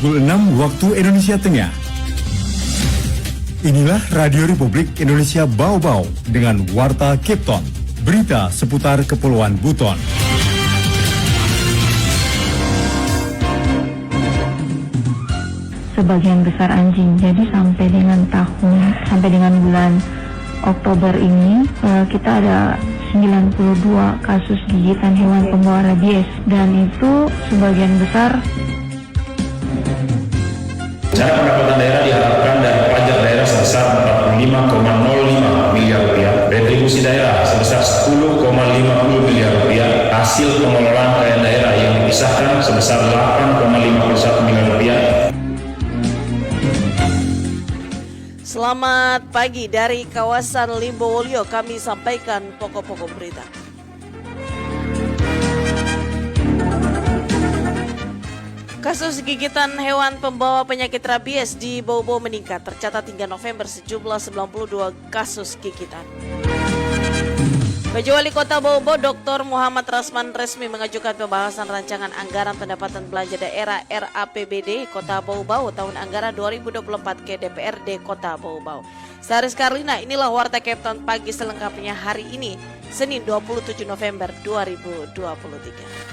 pukul 6 waktu Indonesia Tengah. Inilah Radio Republik Indonesia Bau-Bau dengan Warta Cape Town, berita seputar Kepulauan Buton. Sebagian besar anjing, jadi sampai dengan bulan Oktober ini kita ada 92 kasus gigitan hewan pembawa rabies, dan itu sebagian besar. Rencana pendapatan daerah diharapkan dari pajak daerah sebesar 45,05 miliar rupiah, retribusi daerah sebesar 10,50 miliar rupiah, hasil pengelolaan kekayaan daerah yang dipisahkan sebesar 8,51 miliar rupiah. Selamat pagi dari kawasan Limbowolio, kami sampaikan pokok-pokok berita. Kasus gigitan hewan pembawa penyakit rabies di Bau-Bau meningkat. Tercatat hingga November sejumlah 92 kasus gigitan. PJ Wali Kota Bau-Bau Dr. Muhammad Rasman resmi mengajukan pembahasan rancangan anggaran pendapatan belanja daerah RAPBD Kota Bau-Bau tahun anggaran 2024 ke DPRD Kota Bau-Bau. Saya Rizka Arlina, inilah Warta Cape Town pagi selengkapnya hari ini, Senin 27 November 2023.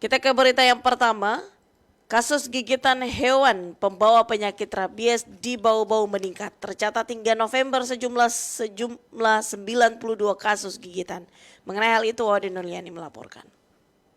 Kita ke berita yang pertama. Kasus gigitan hewan pembawa penyakit rabies di Bau-Bau meningkat. Tercatat hingga November sejumlah 92 kasus gigitan. Mengenai hal itu, Wadi Nurliani melaporkan.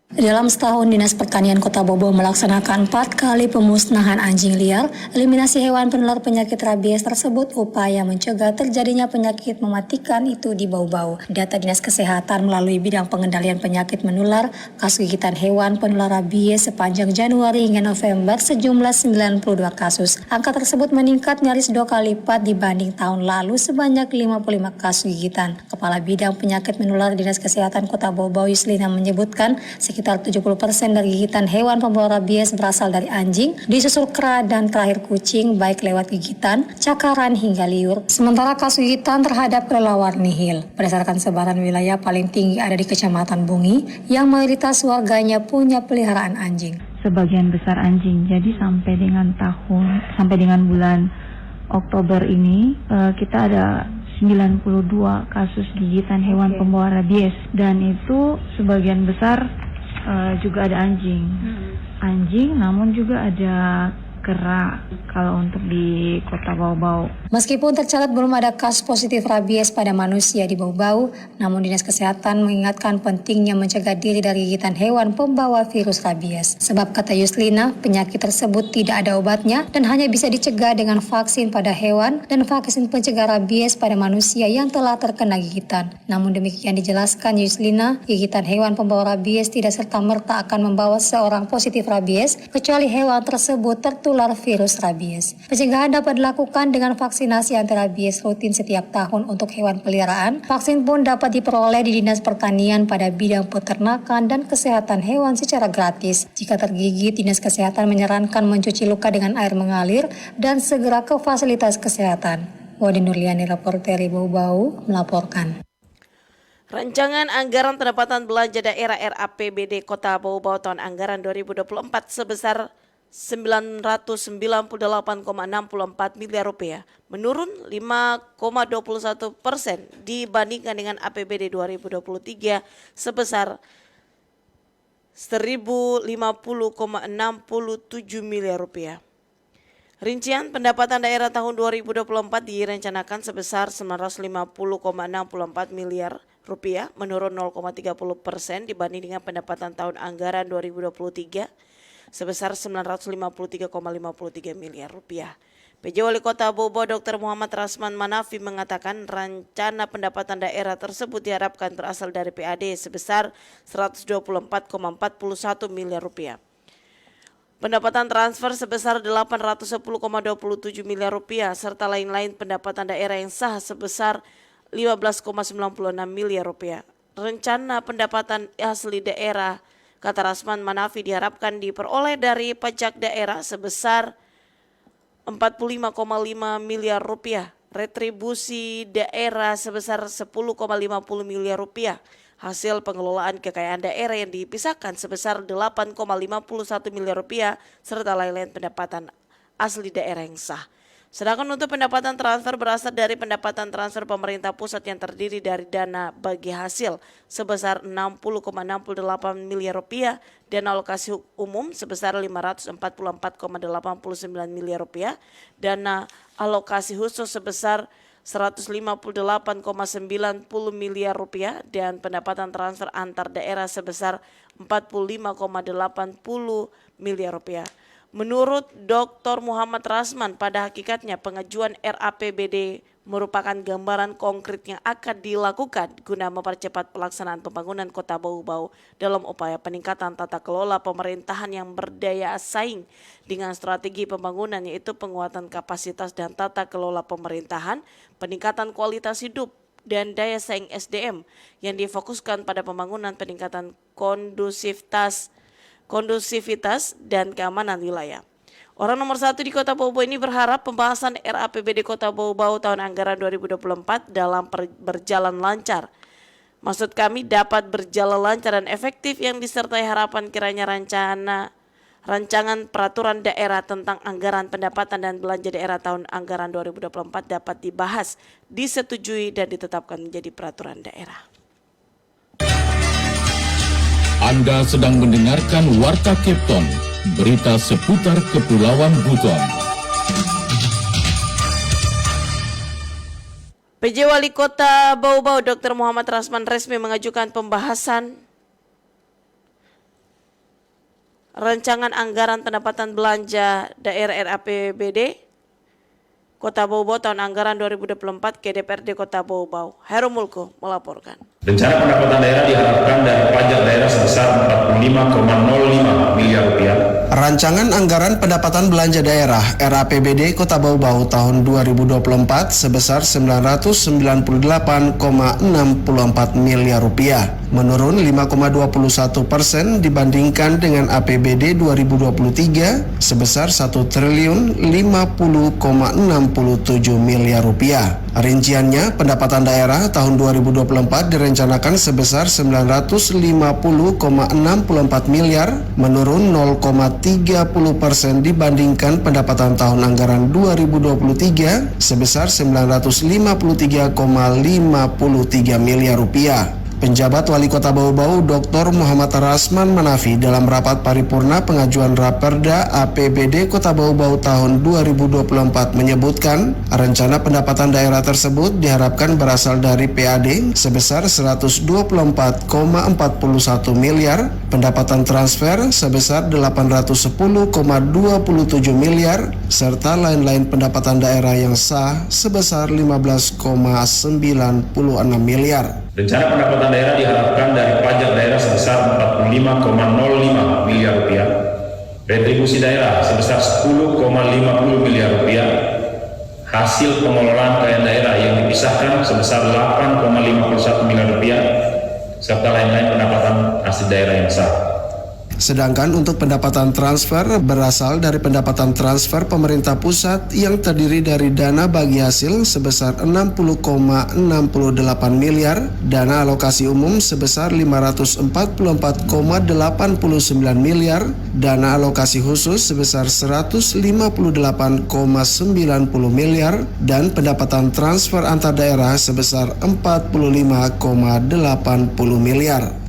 Dalam setahun, Dinas Pertanian Kota Bau-Bau melaksanakan 4 kali pemusnahan anjing liar. Eliminasi hewan penular penyakit rabies tersebut upaya mencegah terjadinya penyakit mematikan itu di Bau-Bau. Data Dinas Kesehatan melalui bidang pengendalian penyakit menular, kasus gigitan hewan penular rabies sepanjang Januari hingga November sejumlah 92 kasus. Angka tersebut meningkat nyaris 2 kali lipat dibanding tahun lalu sebanyak 55 kasus gigitan. Kepala Bidang Penyakit Menular Dinas Kesehatan Kota Bau-Bau Yuslina menyebutkan sekitar 70% dari gigitan hewan pembawa rabies berasal dari anjing, disusul kera dan terakhir kucing baik lewat gigitan, cakaran hingga liur. Sementara kasus gigitan terhadap kelelawar nihil. Berdasarkan sebaran wilayah paling tinggi ada di Kecamatan Bungi yang mayoritas warganya punya peliharaan anjing. Sebagian besar anjing, jadi sampai dengan bulan Oktober ini kita ada 92 kasus gigitan hewan pembawa rabies, dan itu sebagian besar juga ada anjing, namun juga ada kera kalau untuk di Kota Bau-Bau. Meskipun tercatat belum ada kasus positif rabies pada manusia di Bau-Bau, namun Dinas Kesehatan mengingatkan pentingnya mencegah diri dari gigitan hewan pembawa virus rabies. Sebab kata Yuslina, penyakit tersebut tidak ada obatnya dan hanya bisa dicegah dengan vaksin pada hewan dan vaksin pencegah rabies pada manusia yang telah terkena gigitan. Namun demikian dijelaskan Yuslina, gigitan hewan pembawa rabies tidak serta-merta akan membawa seorang positif rabies kecuali hewan tersebut tertular virus rabies. Pencegahan dapat dilakukan dengan vaksinasi anti rabies rutin setiap tahun untuk hewan peliharaan. Vaksin pun dapat diperoleh di Dinas Pertanian pada bidang peternakan dan kesehatan hewan secara gratis. Jika tergigit, Dinas Kesehatan menyarankan mencuci luka dengan air mengalir dan segera ke fasilitas kesehatan. Wadi Nurliani, reporter Bau-Bau, melaporkan. Rancangan anggaran pendapatan belanja daerah RAPBD Kota Bau-Bau tahun anggaran 2024 sebesar 998,64 miliar rupiah, menurun 5,21% dibandingkan dengan APBD 2023 sebesar 1.050,67 miliar rupiah. Rincian pendapatan daerah tahun 2024 direncanakan sebesar 950,64 miliar rupiah, menurun 0,30% dibanding dengan pendapatan tahun anggaran 2023 sebesar 953,53 miliar rupiah. PJ Wali Kota Bau-Bau Dr. Muhammad Rasman Manafi mengatakan rencana pendapatan daerah tersebut diharapkan berasal dari PAD sebesar 124,41 miliar rupiah. Pendapatan transfer sebesar 810,27 miliar rupiah serta lain-lain pendapatan daerah yang sah sebesar 15,96 miliar rupiah. Rencana pendapatan asli daerah, kata Rasman Manafi, diharapkan diperoleh dari pajak daerah sebesar 45,5 miliar rupiah, retribusi daerah sebesar 10,50 miliar rupiah, Hasil pengelolaan kekayaan daerah yang dipisahkan sebesar 8,51 miliar rupiah serta lain-lain pendapatan asli daerah yang sah. Sedangkan untuk pendapatan transfer berasal dari pendapatan transfer pemerintah pusat yang terdiri dari dana bagi hasil sebesar 60,68 miliar rupiah dan alokasi umum sebesar 544,89 miliar rupiah, dana alokasi khusus sebesar 158,90 miliar rupiah dan pendapatan transfer antar daerah sebesar 45,80 miliar rupiah. Menurut Dr. Muhammad Rasman, pada hakikatnya pengajuan RAPBD merupakan gambaran konkret yang akan dilakukan guna mempercepat pelaksanaan pembangunan Kota Bau-Bau dalam upaya peningkatan tata kelola pemerintahan yang berdaya saing dengan strategi pembangunan yaitu penguatan kapasitas dan tata kelola pemerintahan, peningkatan kualitas hidup, dan daya saing SDM yang difokuskan pada pembangunan peningkatan kondusivitas dan keamanan wilayah. Orang nomor 1 di Kota Bau-Bau ini berharap pembahasan RAPBD Kota Bau-Bau tahun anggaran 2024 dalam berjalan lancar. Maksud kami dapat berjalan lancar dan efektif yang disertai harapan kiranya rancangan peraturan daerah tentang anggaran pendapatan dan belanja daerah tahun anggaran 2024 dapat dibahas, disetujui dan ditetapkan menjadi peraturan daerah. Anda sedang mendengarkan Warta Kepton, berita seputar Kepulauan Buton. PJ Wali Kota Bau-Bau Dr. Muhammad Rasman resmi mengajukan pembahasan rancangan anggaran pendapatan belanja daerah RAPBD Kota Bau-Bau tahun anggaran 2024 ke DPRD Kota Bau-Bau. Heru Mulko melaporkan. Rencana pendapatan daerah diharapkan dari pajak daerah sebesar 45,05 miliar rupiah. Rancangan anggaran pendapatan belanja daerah RAPBD Kota Bau-Bau tahun 2024 sebesar 998,64 miliar rupiah, menurun 5,21% dibandingkan dengan APBD 2023 sebesar 1.050,67 miliar rupiah. Rinciannya, pendapatan daerah tahun 2024 direncanakan sebesar 950,64 miliar, menurun 0,30% dibandingkan pendapatan tahun anggaran 2023 sebesar 953,53 miliar rupiah. Penjabat Wali Kota Bau-Bau Dr. Muhammad Rasman Manafi dalam rapat paripurna pengajuan Raperda APBD Kota Bau-Bau tahun 2024 menyebutkan rencana pendapatan daerah tersebut diharapkan berasal dari PAD sebesar 124,41 miliar, pendapatan transfer sebesar 810,27 miliar, serta lain-lain pendapatan daerah yang sah sebesar 15,96 miliar. Rencana pendapatan daerah diharapkan dari pajak daerah sebesar 45,05 miliar rupiah, retribusi daerah sebesar 10,50 miliar rupiah, hasil pengelolaan kekayaan daerah yang dipisahkan sebesar 8,51 miliar rupiah, serta lain-lain pendapatan asli daerah yang sah. Sedangkan untuk pendapatan transfer berasal dari pendapatan transfer pemerintah pusat yang terdiri dari dana bagi hasil sebesar 60,68 miliar, dana alokasi umum sebesar 544,89 miliar, dana alokasi khusus sebesar 158,90 miliar, dan pendapatan transfer antar daerah sebesar 45,80 miliar.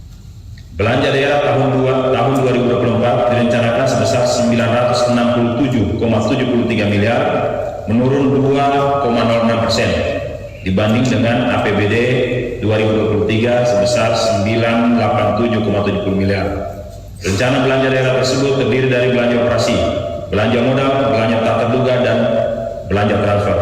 Belanja daerah tahun 2024 direncanakan sebesar 967,73 miliar, menurun 2,06% dibanding dengan APBD 2023 sebesar 987,70 miliar. Rencana belanja daerah tersebut terdiri dari belanja operasi, belanja modal, belanja tak terduga, dan belanja transfer.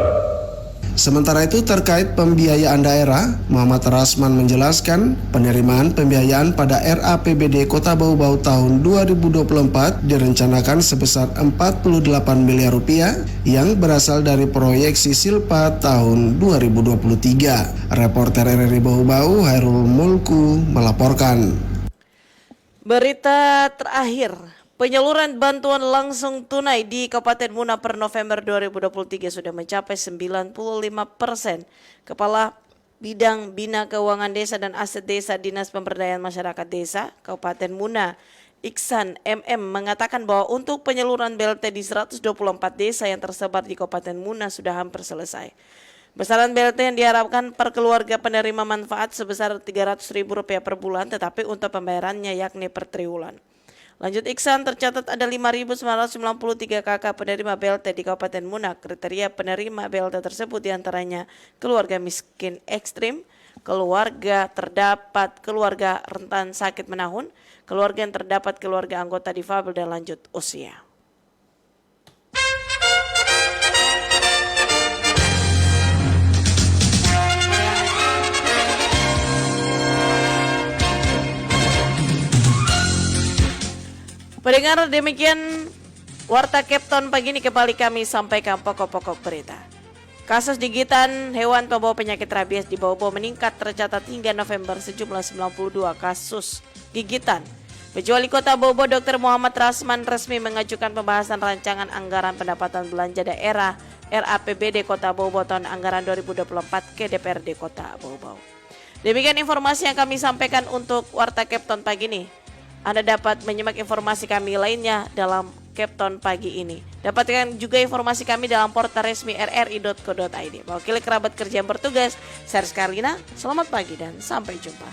Sementara itu terkait pembiayaan daerah, Muhammad Rasman menjelaskan penerimaan pembiayaan pada RAPBD Kota Bau-Bau tahun 2024 direncanakan sebesar 48 miliar rupiah yang berasal dari proyeksi Silpa tahun 2023. Reporter RRI Bau-Bau Hairul Mulku melaporkan. Berita terakhir. Penyaluran bantuan langsung tunai di Kabupaten Muna per November 2023 sudah mencapai 95%. Kepala Bidang Bina Keuangan Desa dan Aset Desa Dinas Pemberdayaan Masyarakat Desa Kabupaten Muna, Iksan MM, mengatakan bahwa untuk penyaluran BLT di 124 desa yang tersebar di Kabupaten Muna sudah hampir selesai. Besaran BLT yang diharapkan per keluarga penerima manfaat sebesar Rp300.000 per bulan, tetapi untuk pembayarannya yakni per triwulan. Lanjut Iksan, tercatat ada 5.993 KK penerima BLT di Kabupaten Muna. Kriteria penerima BLT tersebut diantaranya keluarga miskin ekstrim, keluarga terdapat keluarga rentan sakit menahun, keluarga yang terdapat keluarga anggota difabel dan lanjut usia. Pendengar, demikian Warta Kepton pagi ini, kembali kami sampaikan pokok-pokok berita. Kasus gigitan hewan pembawa penyakit rabies di Bau-Bau meningkat, tercatat hingga November sejumlah 92 kasus gigitan. Wali Kota Bau-Bau Dr. Muhammad Rasman resmi mengajukan pembahasan rancangan anggaran pendapatan belanja daerah RAPBD Kota Bau-Bau tahun anggaran 2024 ke DPRD Kota Bau-Bau. Demikian informasi yang kami sampaikan untuk Warta Kepton pagi ini. Anda dapat menyimak informasi kami lainnya dalam Kepton pagi ini. Dapatkan juga informasi kami dalam portal resmi rri.co.id. Mewakili kerabat kerja yang bertugas, saya Rizka Arlina, selamat pagi dan sampai jumpa.